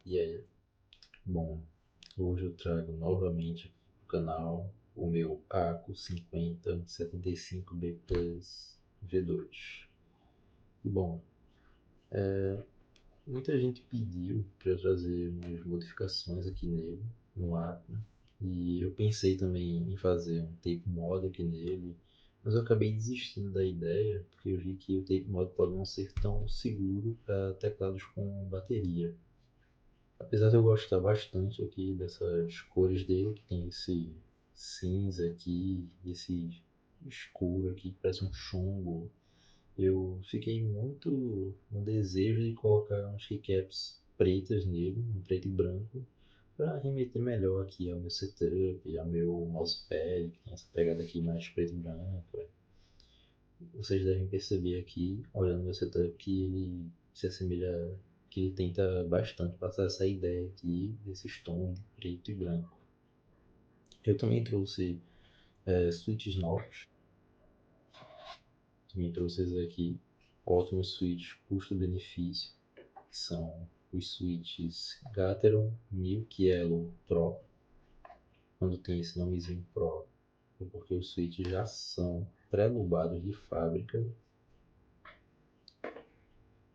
E aí, bom, hoje eu trago novamente para o canal o meu Aco 5075B Plus V2. E bom, muita gente pediu para eu trazer umas modificações aqui nele, no Aco, né? E eu pensei também em fazer um tape mod aqui nele, mas eu acabei desistindo da ideia porque eu vi que o tape mod pode não ser tão seguro para teclados com bateria. Apesar de eu gostar bastante aqui dessas cores dele, que tem esse cinza aqui, esse escuro aqui, que parece um chumbo, eu fiquei muito no desejo de colocar umas keycaps pretas nele, um preto e branco, para remeter melhor aqui ao meu setup, ao meu mousepad, que tem essa pegada aqui mais preto e branco. Vocês devem perceber aqui, olhando meu setup, que ele se assemelha, que ele tenta bastante passar essa ideia aqui desses tons preto e branco. Eu também trouxe switches novos, também trouxe esses aqui, ótimos switches custo-benefício, que são os switches Gateron Milk Yellow Pro. Quando tem esse nomezinho Pro, é porque os switches já são pré-nubados de fábrica.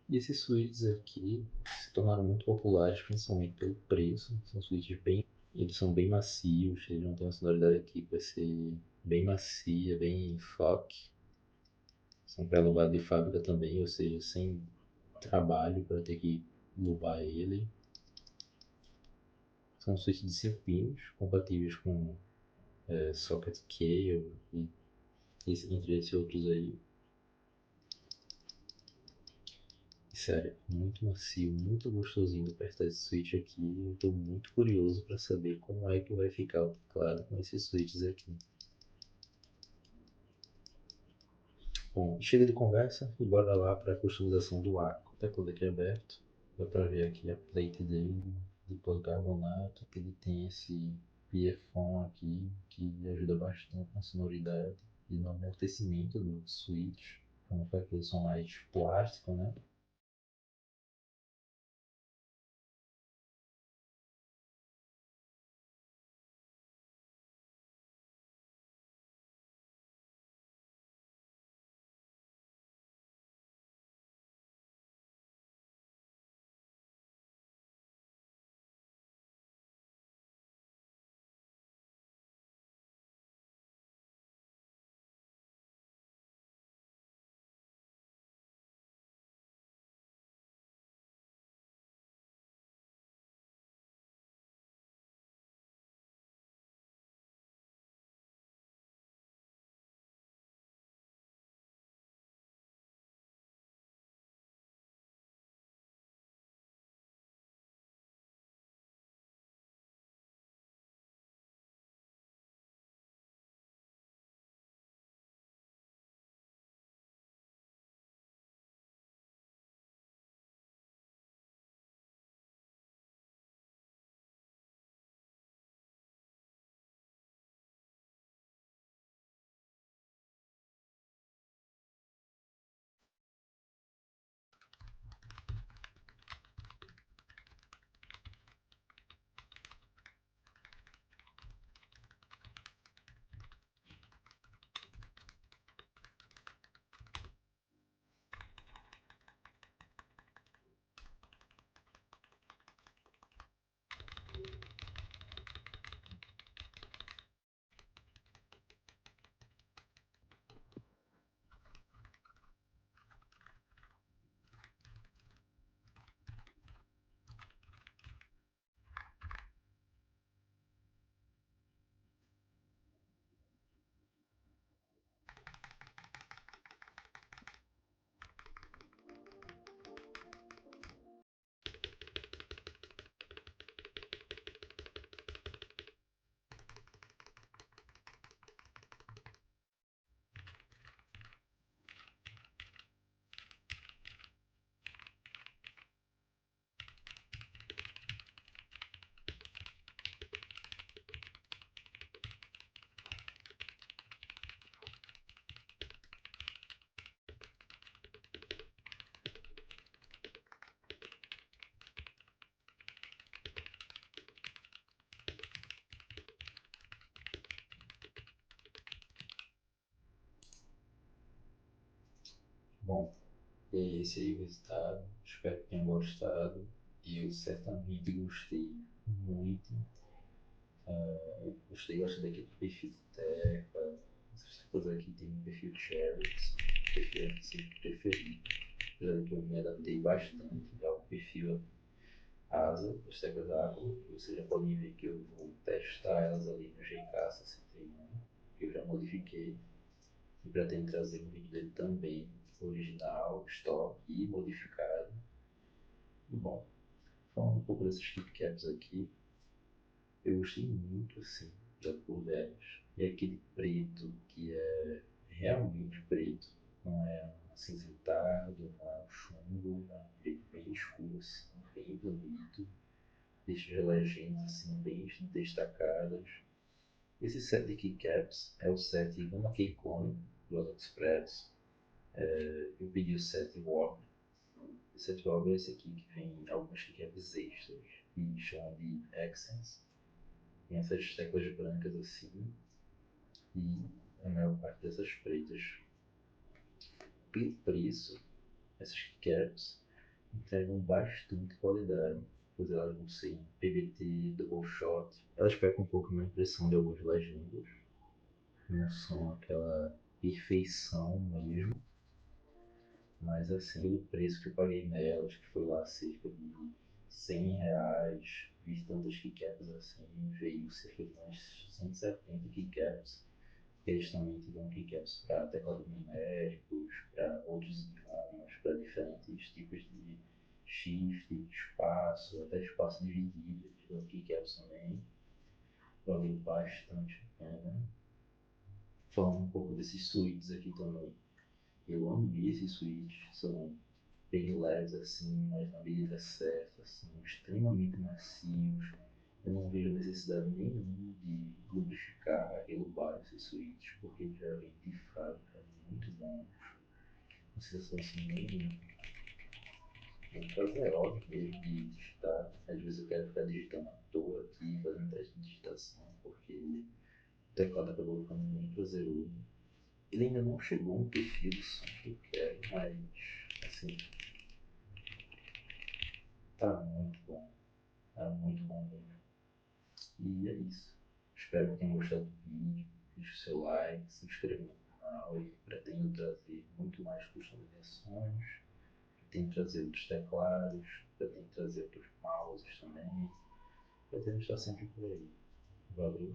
E esses switches aqui se tornaram muito populares, principalmente pelo preço. São switches bem, eles são bem macios, eles vão ter uma sonoridade aqui que vai ser bem macia, bem folk. São pré-lubados de fábrica também, ou seja, sem trabalho para ter que lubar ele. São switches de 5 pinos, compatíveis com socket Keio e entre esses outros aí. Sério, muito macio, muito gostosinho de apertar esse switch aqui. Eu tô muito curioso para saber como é que vai ficar o teclado com esses switches aqui. Bom, chega de conversa e bora lá para a customização do arco. O teclado aqui é aberto, dá para ver aqui a plate dele de policarbonato, que ele tem esse PFON aqui que ajuda bastante na sonoridade e no amortecimento do switch, para não ficar aquele som mais plástico, né? E é esse aí o resultado. Espero que tenham gostado. Eu certamente gostei muito. Gostei bastante aqui do perfil do Teca. Essas coisas aqui tem um perfil Cherries, perfil assim, preferido. Já que eu me adaptei bastante ao perfil Asa, das teclas água. Vocês já podem ver que eu vou testar elas ali no GK61, que eu já modifiquei. E pretendo trazer um vídeo dele também, original, stock e modificado. E bom, falando um pouco desses tipcaps aqui, eu gostei muito assim da cor delas. E aquele preto que é realmente preto, não é um acinzentado, não é um chumbo, é um preto bem escuro, assim, bem bonito. Deixa as legendas assim, bem destacadas. Esse set de keycaps é o set Gama Keycone do AliExpress. Eu pedi o set Warp. O set Warp é esse aqui que vem algumas keycaps extras e chama de Accents. Tem essas teclas brancas assim e a maior parte dessas pretas. Pelo preço, essas keycaps entregam bastante qualidade, pois elas vão ser em PBT, double shot. Elas pegam um pouco na impressão de algumas legendas, não são aquela perfeição mesmo, mas assim, o preço que eu paguei nelas, que foi lá cerca de R$ 100, vi tantas keycaps assim, veio cerca de umas 170 keycaps. Eles também te dão keycaps para teclados numéricos, para outros idiomas, para diferentes tipos de shift, espaço, até espaço dividido. Eles dão keycaps também. Valeu bastante a pena. Falando um pouco desses suítes aqui também. Eu amo esses suítes, são bem leves assim, mas na medida certa, assim, extremamente macios. Eu não vejo necessidade nenhuma de lubrificar, relubar esses suítes, porque ele já vem de fábrica, muito bom. Uma sensação assim, bem prazerosa mesmo de digitar. Às vezes eu quero ficar digitando à toa aqui, fazendo teste de digitação, porque o teclado acabou ficando muito prazeroso. Ele ainda não chegou no perfil do som que eu quero, mas assim, tá muito bom. Tá muito bom mesmo. E é isso. Espero que tenham gostado do vídeo. Deixe o seu like, se inscreva no canal e pretendo trazer muito mais customizações. Pretendo trazer outros teclados, pretendo trazer outros mouses também. Pretendo estar sempre por aí. Valeu.